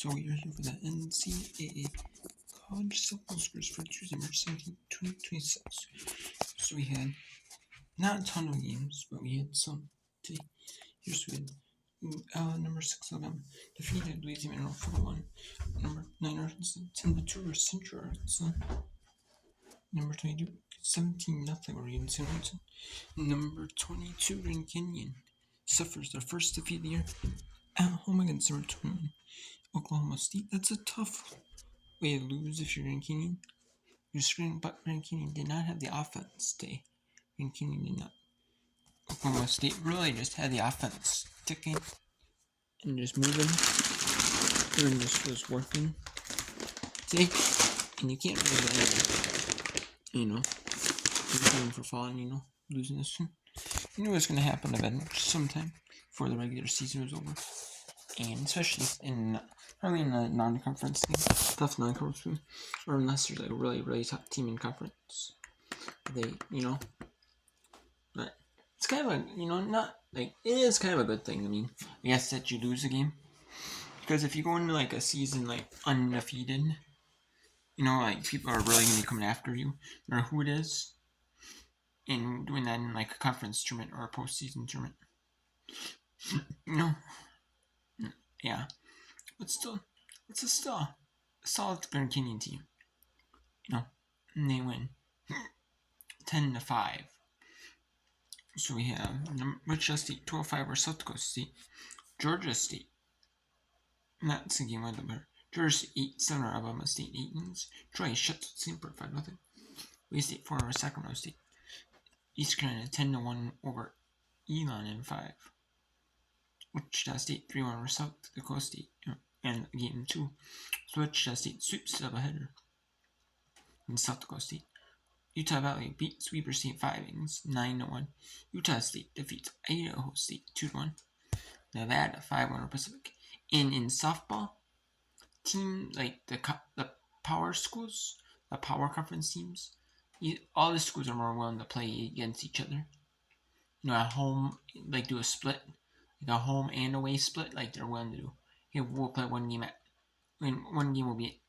So we are here for the NCAA college football scores for Tuesday, March 17th, 2026. So we had not a ton of games, but we had some today. Here's we had number 6 Alabama defeated Louisiana Monroe 4-1. Number 9 Arkansas 10-2 over Central Arkansas. Number 22 17-0 Oregon Sandwich. Number 22 Grand Canyon suffers their first defeat of the year at home against number 21 Oklahoma State. That's a tough way to lose if you're Grand Canyon. But Grand Canyon did not have the offense today. Grand Canyon did not. Oklahoma State really just had the offense ticking and just moving. Everyone just was working today. And you can't really blame for falling, losing this one. You knew it was going to happen eventually sometime before the regular season was over. And especially probably in a non-conference thing, tough non-conference thing, or unless there's like a really, really top team in conference. But it's kind of it is kind of a good thing. I mean, yes, that you lose a game. Because if you go into like a season like undefeated, people are really going to be coming after you, no matter who it is, and doing that in like a conference tournament or a postseason tournament. Yeah. But still, it's still a solid Grand Canyon team. And they win 10-5. So we have Wichita State 12-5 over South Dakota State. Georgia State. That's the game I love better. Georgia State 8-7 over Alabama State 8-1. Troy shuts St. 5-0. Wayne State 4 over Sacramento State. East Carolina 10-1 over Elon in 5. Wichita State 3-1 over South Dakota State. And game 2. So Wichita State sweeps the doubleheader in South Dakota State. Utah Valley beats Weber State 5-1, 9-1. Utah State defeats Idaho State 2-1. Nevada 5-1 over Pacific. And in softball, team like the power schools, the power conference teams, all the schools are more willing to play against each other. At home, like do a split, like a home and away split, like they're willing to do. Hey, we'll play one game one game will be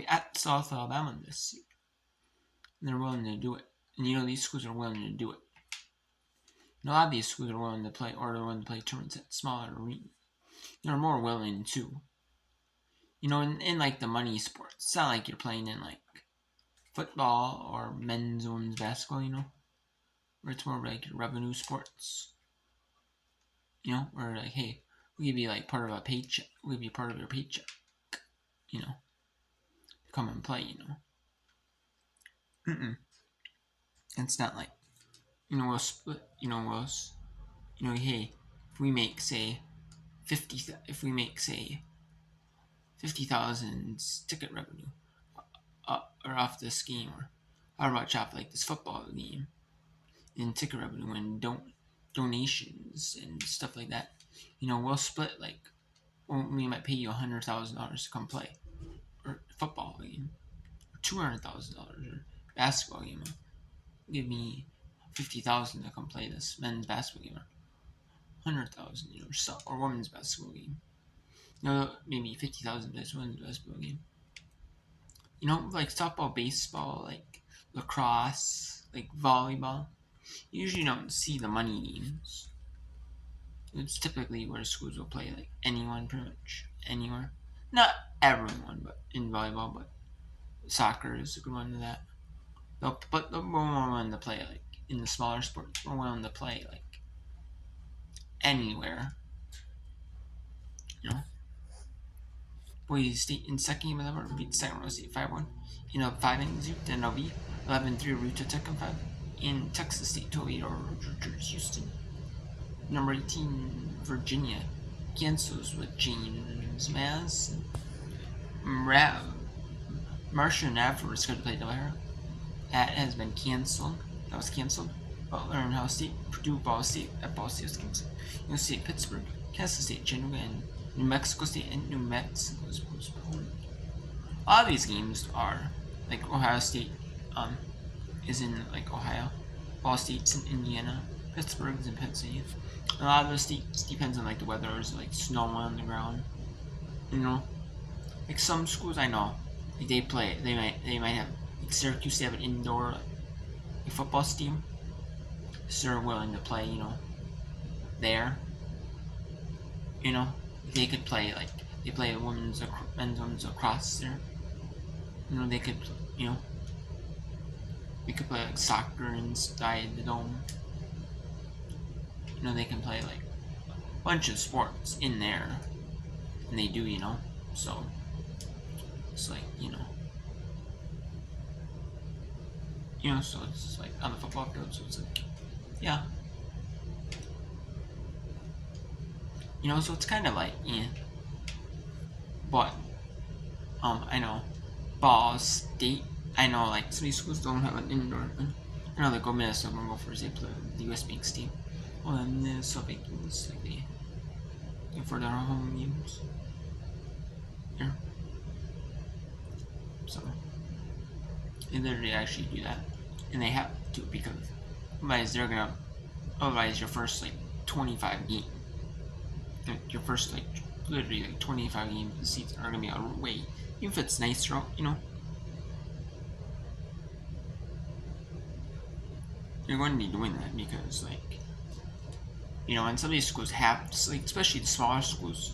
at South Alabama this year. And they're willing to do it. And these schools are willing to do it. And a lot of these schools are willing to play, or they're willing to play tournaments at smaller arenas. They're more willing to. In like the money sports. It's not like you're playing in like football or men's women's basketball, where it's more like revenue sports. Where like, hey, we'll give you like part of a paycheck. We'll give you part of your paycheck. Come and play, It's not like, we'll split, hey, if we make say 50,000 ticket revenue or off this game, or how much off like this football game in ticket revenue and donations and stuff like that, we'll split like, we might pay you $100,000 to come play, or football game, or $200,000 or basketball game. Give me $50,000 to come play this men's basketball game, or $100,000 or women's basketball game. Maybe $50,000 this women's basketball game. Like softball, baseball, like lacrosse, like volleyball. You usually don't see the money games. It's typically where schools will play like anyone, pretty much anywhere. Not everyone, but in volleyball, but soccer is a good one to that. But they're more willing to play like in the smaller sports. More willing to play like anywhere. Boise State in second game of the quarter beat Sacramento State 5-1. In a 5-inning zoo, then LV 11-3 over Utah Tech in 5. In Texas State 12-8 over Houston. Number 18 Virginia cancels with James Mass. Marshall and Radford were scheduled to play doubleheader. That has been canceled. That was canceled. Butler and Ohio State, Purdue, Ball State was canceled. New State, Pittsburgh, Kansas State, Chattanooga, and New Mexico State and New Mexico is postponed. A lot of these games are like Ohio State is in like Ohio, Ball State's in Indiana, Pittsburgh's in Pennsylvania. A lot of those states depends on like the weather, is like snow on the ground. You know, like some schools I know, like they might have like Syracuse, they have an indoor like, football team, so they're willing to play. There. They could play like they play men's women's across there. They could you know we could play like soccer inside the dome. They can play like a bunch of sports in there, and they do. So it's like so it's like on the football field. So it's like yeah, so it's kind of like yeah, but I know Ball State. I know like some of these schools don't have an indoor. I know like go Minnesota and go for example the US Banks team. Well then Minnesota Vikings like for their home games. Yeah. So they literally actually do that. And they have to because otherwise your first like 25 games your first like literally like 25 games of the season are gonna be away. Even if it's nice throughout, you're going to be doing that because like and some of these schools have like especially the smaller schools,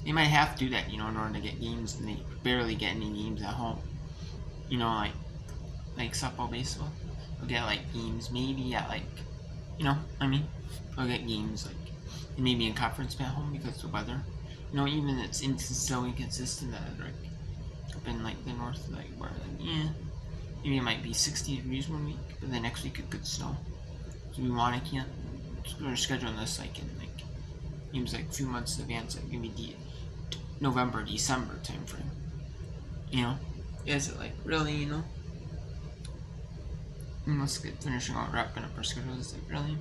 they might have to do that, in order to get games, and they barely get any games at home. Like softball, baseball. They'll get like games maybe at like they'll get games like maybe in conference at home because of the weather. Even it's so inconsistent that like up in like the north, like where like maybe it might be 60 degrees one week, but the next week it could snow. So we can't. We're scheduling this like in like seems like a few months in advance, like maybe November, December time frame. Is it like really? Let's get finishing out wrapping up our schedule. Is it really?